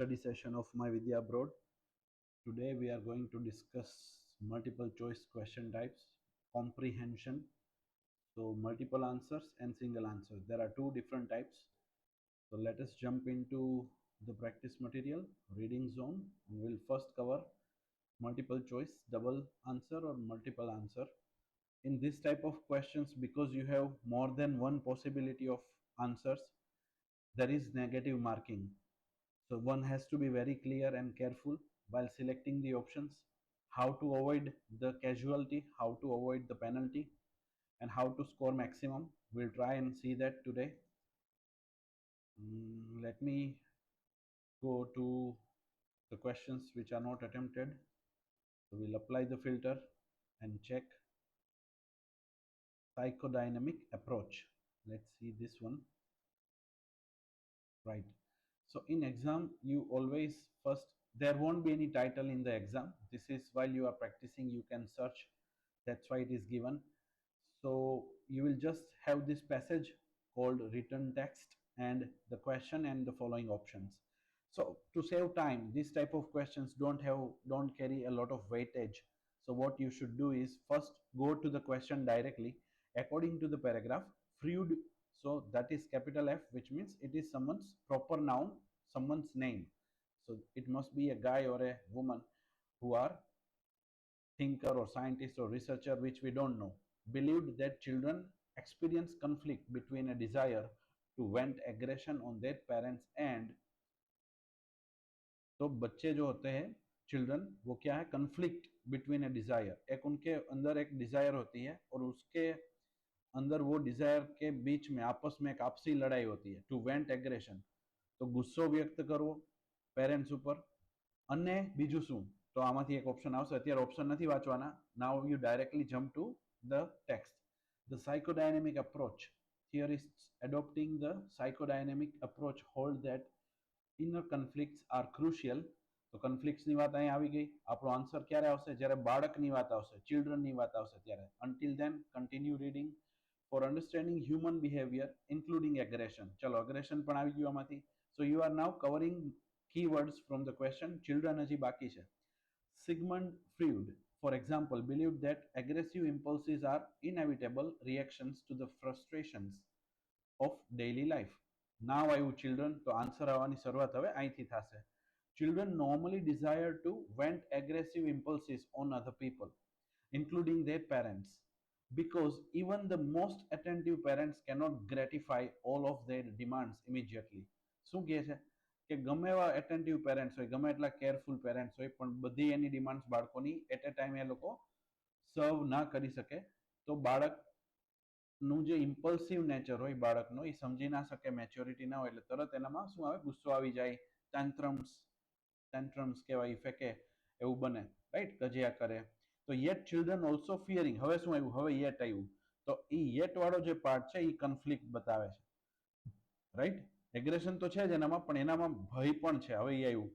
Study session of My Vidya Abroad. Today we are going to discuss multiple choice question types, comprehension, so multiple answers and single answer. There are two different types. So let us jump into the practice material, reading zone. We'll first cover multiple choice, double answer or multiple answer. In this type of questions, because you have more than one possibility of answers, there is negative marking. So one has to be very clear and careful while selecting the options, how to avoid the casualty, how to avoid the penalty, and how to score maximum. We'll try and see that today. Let me go to the questions which are not attempted. So we'll apply the filter and check psychodynamic approach. Let's see this one. Right. So in exam, you always first, there won't be any title in the exam. This is while you are practicing, you can search. That's why it is given. So you will just have this passage called written text and the question and the following options. So to save time, this type of questions don't carry a lot of weightage. So what you should do is first go to the question directly according to the paragraph. Freud, so that is capital F, which means it is someone's proper noun, someone's name. So it must be a guy or a woman who are thinker or scientist or researcher, which we don't know, believed that children experience conflict between a desire to vent aggression on their parents and, तो बच्चे जो होते हैं children, वो क्या है, conflict between ए Dzire, एक उनके अंदर एक डिजायर होती है और उसके अंदर वो डिजायर के बीच में आपस में एक आपसी लड़ाई होती है, टू वेंट एग्रेशन, तो गुस्सो व्यक्त करવો પેરેન્ટ્સ ઉપર. અને બીજું શું, તો આમાંથી એક ઓપ્શન આવશે, અત્યારે ઓપ્શન નથી વાંચવાના. Now you directly jump to the text. The psychodynamic approach, theorists adopting the psychodynamic approach hold that inner conflicts are crucial. તો કન્ફ્લિક્ટ્સની વાત અહીં આવી ગઈ. આપણો આન્સર ક્યારે આવશે, જ્યારે બાળકની વાત આવશે, ચિલ્ડ્રનની વાત આવશે ત્યારે. until then continue reading for understanding human behavior including aggression. ચલો aggression પણ આવી ગયું આમાંથી. so you are now covering keywords from the question. children હજી બાકી છે. Sigmund Freud, for example, believed that aggressive impulses are inevitable reactions to the frustrations of daily life. Now આવ્યું children, તો આન્સર આવવાની શરૂઆત હવે અહીંથી થશે. Children normally desire to vent aggressive impulses on other people, including their parents, because even the most attentive parents cannot gratify all of their demands immediately. શું કહે છે કે ગમે એવા એટેન્ટિવ પેરેન્ટ્સ હોય, ગમે એટલા કેરફુલ પેરેન્ટ્સ હોય, પણ બધી એની ડિમાન્ડ્સ બાળકોની એટ એ ટાઈમ એ લોકો સર્વ ના કરી શકે. તો બાળકનું જે ઇમ્પલ્સિવ નેચર હોય બાળકનો, એ સમજી ના શકે, મેચ્યોરિટી ના હોય, એટલે તરત એનામાં શું આવે, ગુસ્સો આવી જાય, ટેન્ટ્રમ્સ કહેવાય, ફેંકે, એવું બને, રાઈટ, કજિયા કરે. તો યેટ ચિલ્ડ્રન ઓલ્સો ફિયરિંગ, હવે શું આવ્યું, હવે યેટ આવ્યું. તો એ યેટ વાળો જે પાર્ટ છે એ કન્ફ્લિક્ટ બતાવે છે, રાઈટ. એગ્રેશન તો છે જ એનામાં, પણ એનામાં ભય પણ છે, હવે એ આવ્યું.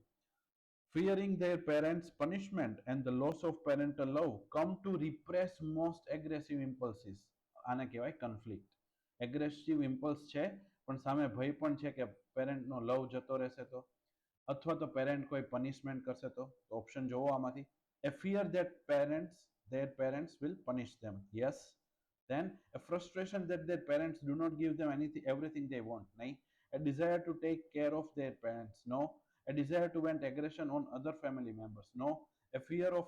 Fearing their parents' punishment and the loss of parental love come to repress most aggressive impulses. આને કહેવાય કન્ફ્લિક્ટ. એગ્રેસિવ ઇમ્પલ્સ છે પણ સામે ભય પણ છે કે પેરેન્ટનો લવ જતો રહેશે તો, અથવા તો પેરેન્ટ કોઈ પનિશમેન્ટ કરશે તો. ઓપ્શન જોવો આમાંથી. A fear that their parents will punish them. Yes. Then a frustration that their parents do not give them anything, everything they want. Nahi. A desire to take care of their parents. No. A desire to vent aggression on other family members. No. A fear of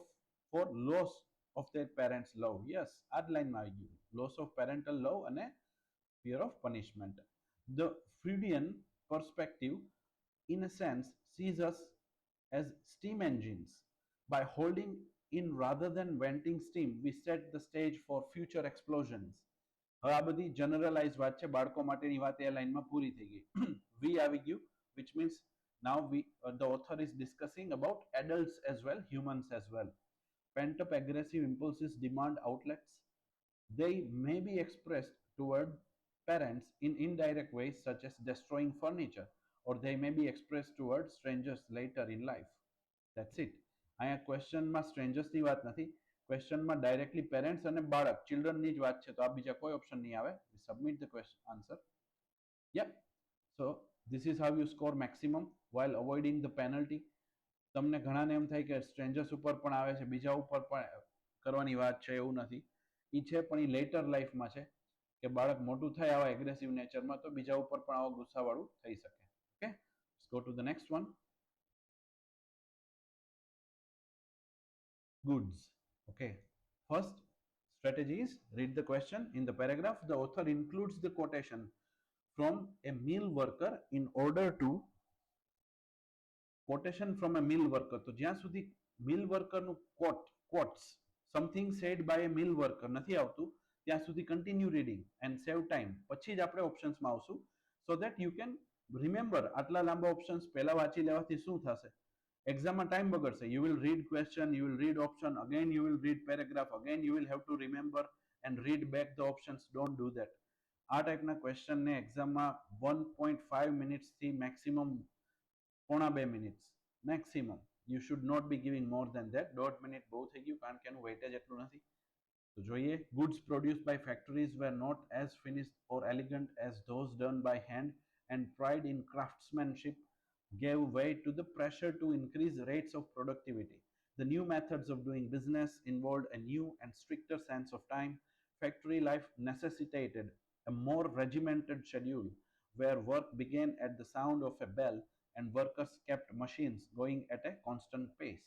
for loss of their parents' love. Yes. આ જ લાઈનમાં આવી ગયું. Loss of parental love અને fear of punishment. The Freudian perspective, in a sense, sees us as steam engines. By holding in rather than venting steam, we set the stage for future explosions. હવે આ બધી generalise વાત છે, બાળકો માટેની વાત એ લાઈનમાં પૂરી થઈ ગઈ. વી આવી ગયું, which means now the author is discussing about adults as well, humans as well. Pent up aggressive impulses demand outlets. They may be expressed toward parents in indirect ways, such as destroying furniture, or they may be expressed toward strangers later in life. That's it. અહીંયા ક્વેશ્ચનમાં સ્ટ્રેન્જર્સની વાત નથી, ક્વેશ્ચનમાં directly parents અને બાળક, ચિલ્ડ્રનની જ વાત છે, તો આ બીજા કોઈ ઓપ્શન નહીં આવે. Submit the question answer. Yup. So This is how you score maximum while avoiding the penalty. તમને ઘણાને એમ થાય કે સ્ટ્રેન્જર્સ ઉપર પણ આવે છે, બીજા ઉપર પણ કરવાની વાત છે, એવું નથી. એ છે પણ એ લેટર લાઈફમાં છે કે બાળક મોટું થાય આવા એગ્રેસિવ નેચરમાં તો બીજા ઉપર પણ આવા ગુસ્સાવાળું થઈ શકે. Okay, let's go to the next one. Goods. Okay, first strategy is read the question. In the paragraph, the author includes the quotation from a mill worker in order to quotation from a mill worker. તો જ્યાં સુધી મિલ વર્કરનું quotes something said by a mill worker નથી આવતું ત્યાં સુધી continue reading and save time. પછી જ આપણે ઓપ્શન્સમાં આવશું so that you can remember. આટલા લાંબા ઓપ્શન્સ પહેલા વાંચી લેવાથી શું થશે, એક્ઝામમાં time બગડશે. You will read question, you will read option, again you will read paragraph, again you will have to remember and read back the options. Don't do that. આ ટાઈપના ક્વેશ્ચનને એક્ઝામમાં 1.5 મિનિટ્સથી મેક્સિમમ પોણા 2 minutes maximum. You should not be giving more than that. 1.5 minute બહુ થઈ ગયું કારણ કે એનું વેઇટેજ એટલું નથી. તો જોઈએ, goods produced by factories were not as finished or elegant as those done by hand, and pride in craftsmanship gave way to the pressure to increase rates of productivity. The new methods of doing business involved a new and stricter sense of time. Factory life necessitated a more regimented schedule where work began at the sound of a bell and workers kept machines going at a constant pace.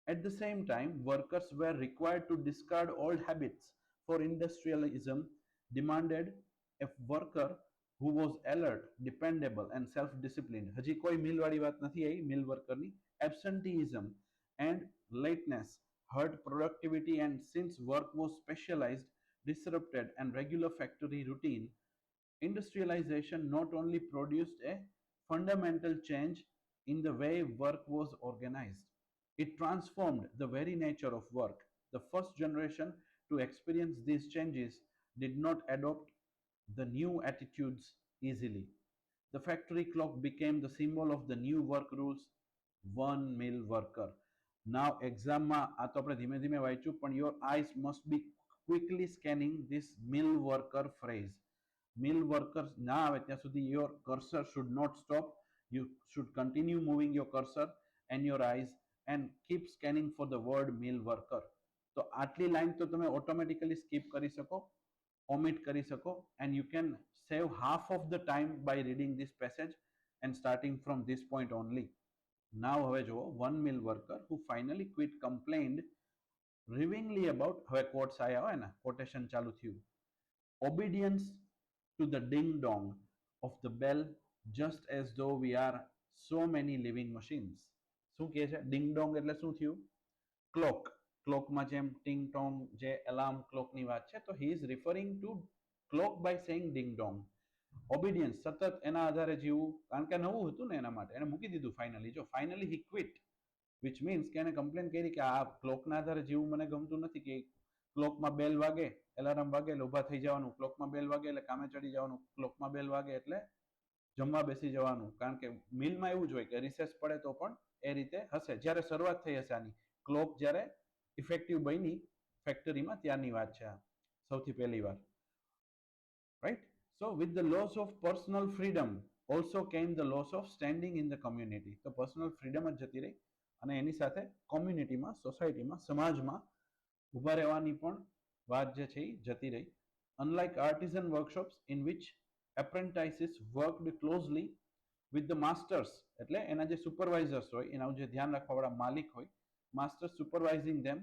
At the same time, workers were required to discard old habits, for industrialism demanded a worker who was alert, dependable and self-disciplined. હજી કોઈ મિલવાળી વાત નથી આવી મિલ વર્કરની. Absenteeism and lateness hurt productivity, and since work was specialized, disrupted and regular factory routine, industrialization not only produced a fundamental change in the way work was organized, it transformed the very nature of work. The first generation to experience these changes did not adopt the new attitudes easily. The factory clock became the symbol of the new work rules. One mill worker. Now exam માં આ તો આપણે ધીમે ધીમે વાંચ્યું પણ your eyes must be quickly scanning this mill worker phrase. Mill workers ના આવે ત્યાં સુધી your cursor should not stop. You should continue moving your cursor and your eyes and keep scanning for the word mill worker. તો આટલી line તો તમે automatically skip કરી શકો, omit કરી શકો, and you can save half of the time by reading this passage and starting from this point only. Now હવે જુઓ, one mill worker who finally quit complained ravingly about, હવે quotes આયા હોય ને, quotation ચાલુ થયું, obedience to the ding dong of the bell, just as though we are so many living machines. શું કહે છે? ડિંગ ડોંગ એટલે શું થયું? ક્લોક. ક્લોકમાં જેમ ટિંગ ટોંગ જે એલાર્મ ક્લોકની વાત છે, તો he is referring to clock by saying ding dong. Obedience, સતત એના આધારે જીવવું, કારણ કે નવું હતું ને એના માટે એને મૂકી દીધું ફાઇનલી. જો finally he quit, which means કે એને કમ્પ્લેન કરી કે આ ક્લોકના આધારે જીવવું મને ગમતું નથી, કે ક્લોકમાં બેલ વાગે, એલાર્મ વાગે એટલે ઊભા થઈ જવાનું, ક્લોકમાં બેલ વાગે એટલે કામે ચડી જવાનું, ક્લોકમાં બેલ વાગે એટલે જમવા બેસી જવાનું. કારણ કે મિલમાં એવું જ હોય કે રિસેસ પડે તો પણ એ રીતે હશે. જ્યારે શરૂઆત થઈ હશે આની, ક્લોક જ્યારે ઇફેક્ટિવ બની ફેક્ટરીમાં ત્યારની વાત છે આ સૌથી પહેલી વાર. Right. So with the loss of personal freedom also came the loss of standing in the community. તો પર્સનલ ફ્રીડમ જ જતી રહી અને એની સાથે કોમ્યુનિટીમાં, સોસાયટીમાં, સમાજમાં ઊભા રહેવાની પણ વાત જે છે એ જતી રહી. Unlike artisan workshops in which apprentices worked closely with the masters, એટલે એના જે સુપરવાઇઝર્સ હોય, એના જે ધ્યાન રાખવાવાળા માલિક હોય, માસ્ટર્સ સુપરવાઇઝિંગ ધેમ,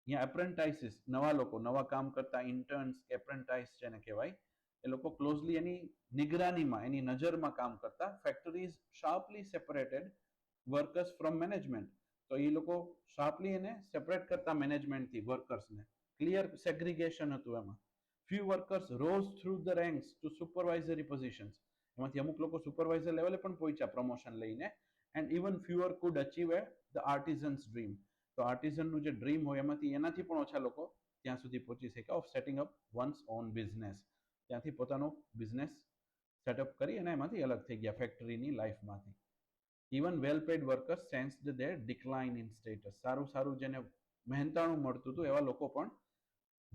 અહીંયા એપ્રેન્ટાઇસીસ નવા લોકો, નવા કામ કરતા ઇન્ટર્ન્સ કે એપ્રેન્ટાઇસ જેને કહેવાય, એ લોકો ક્લોઝલી એની નિગરાનીમાં, એની નજરમાં કામ કરતા. Factories sharply separated workers from management. તો એ લોકો શાર્પલી એને સેપરેટ કરતા મેનેજમેન્ટથી વર્કર્સને. ક્લિયર સેગ્રિગેશન હતું એમાં. Few workers rose through the ranks to supervisory positions. એમાંથી અમુક લોકો સુપરવાઇઝર લેવલે પણ પહોંચ્યા પ્રમોશન લઈને. And even fewer could achieve a the artisan's dream. તો આર્ટિઝનનું જે ડ્રીમ હોય એમાંથી એનાથી પણ ઓછા લોકો ત્યાં સુધી પહોંચી શક્યા of setting up once on business. ત્યાંથી પોતાનો બિઝનેસ સેટઅપ કરી અને એમાંથી અલગ થઈ ગયા ફેક્ટરીની લાઈફમાંથી. Even well paid workers sensed their decline in status. સારું સારું જેને મહેનતાણું મળતું હતું એવા લોકો પણ,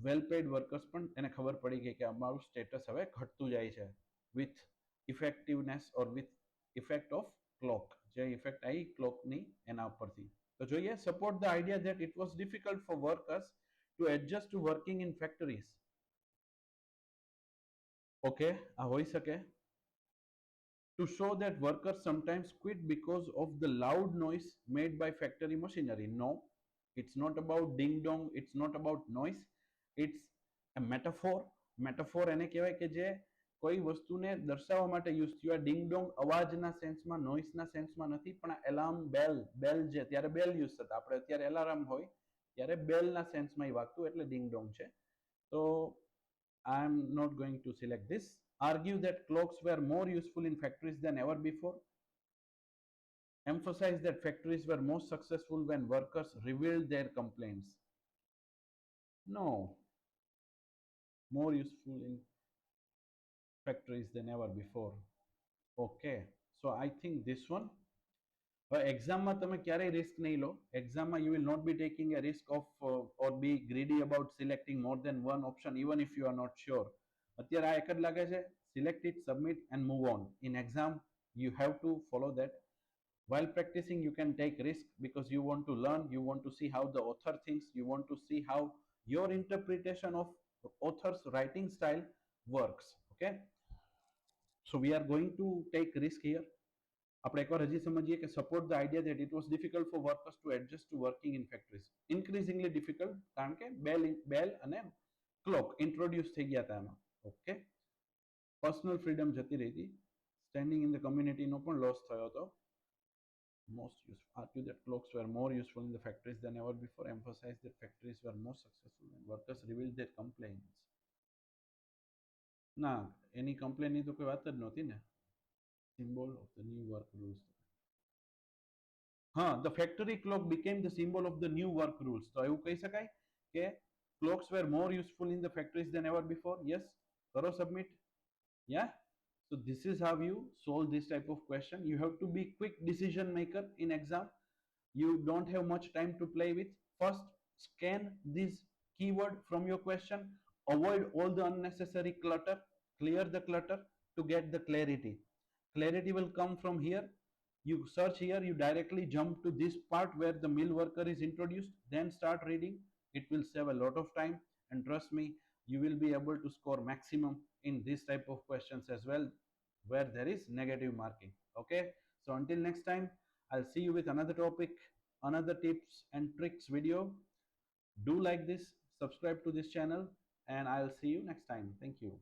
વેલ પેડ વર્કર્સ પણ એને ખબર પડી ગઈ કે અમારું સ્ટેટસ હવે ઘટતું જાય છે with effectiveness or with effect of clock, જે ઇફેક્ટ આવી ક્લોકની એના ઉપરથી. તો જોઈએ, support the idea that it was difficult for workers to adjust to working in factories. Okay, આ હોઈ શકે. To show that workers sometimes quit because of the loud noise made by factory machinery. No, it's not about ding dong, it's not about noise, it's a metaphor. Metaphor એને કહેવાય કે જે કોઈ વસ્તુને દર્શાવવા માટે યુઝ થયું. આ ડિંગ ડોંગ અવાજના સેન્સમાં, નોઇસના સેન્સમાં નથી, પણ એલાર્મ બેલ, બેલ જે ત્યારે બેલ યુઝ થતા, આપણે અત્યારે એલાર્મ હોય ત્યારે બેલના સેન્સમાં એ વાગતું, એટલે ડિંગ ડોંગ છે. તો I am not going to select this. Argue that clocks were more useful in factories than ever before. Emphasize that factories were most successful when workers revealed their complaints. No, more useful in factories than ever before. Okay, so I think this one. એક્ઝામમાં તમે ક્યારેય risk નહીં લો. એક્ઝામમાં you will not be taking a risk of or be greedy about selecting more than one option even if you are not sure. અત્યારે આ એક જ લાગે છે, select it, submit and move on. In exam you have to follow that. While practicing you can take risk because you want to learn, you want to see how the author thinks, you want to see how your interpretation of author's writing style works. Okay, so we are going to take risk here. આપણે એકવાર હજી સમજીએ કે support the idea that it was difficult for workers to adjust to working in factories. Increasingly difficult, કારણ કે બેલ અને clock introduce થઈ ગયા હતા એમાં. ઓકે, પર્સનલ ફ્રીડમ જતી રહી હતી, સ્ટેન્ડિંગ ઇન ધ કમ્યુનિટીનો પણ લોસ થયો હતો. Most useful. Argue that clocks were more useful in the factories than ever before. Emphasize that factories were more successful when workers revealed their complaints. ના, એની કમ્પ્લેનની તો કોઈ વાત જ નહોતી ને. Symbol of the new work rules. હા, the factory clock became the symbol of the new work rules. તો એવું કહી શકાય કે clocks were more useful in the factories than ever before. Yes, કરો submit. Yeah, so this is how you solve this type of question. You have to be quick decision maker in exam. You don't have much time to play with. First, scan this keyword from your question. Avoid all the unnecessary clutter. Clear the clutter to get the clarity. Clarity will come from here. You search here, you directly jump to this part where the mill worker is introduced, then start reading. It will save a lot of time, and trust me, you will be able to score maximum in this type of questions as well, where there is negative marking. Okay, so until next time, I'll see you with another topic, another tips and tricks video. Do like this, subscribe to this channel, and I'll see you next time. Thank you.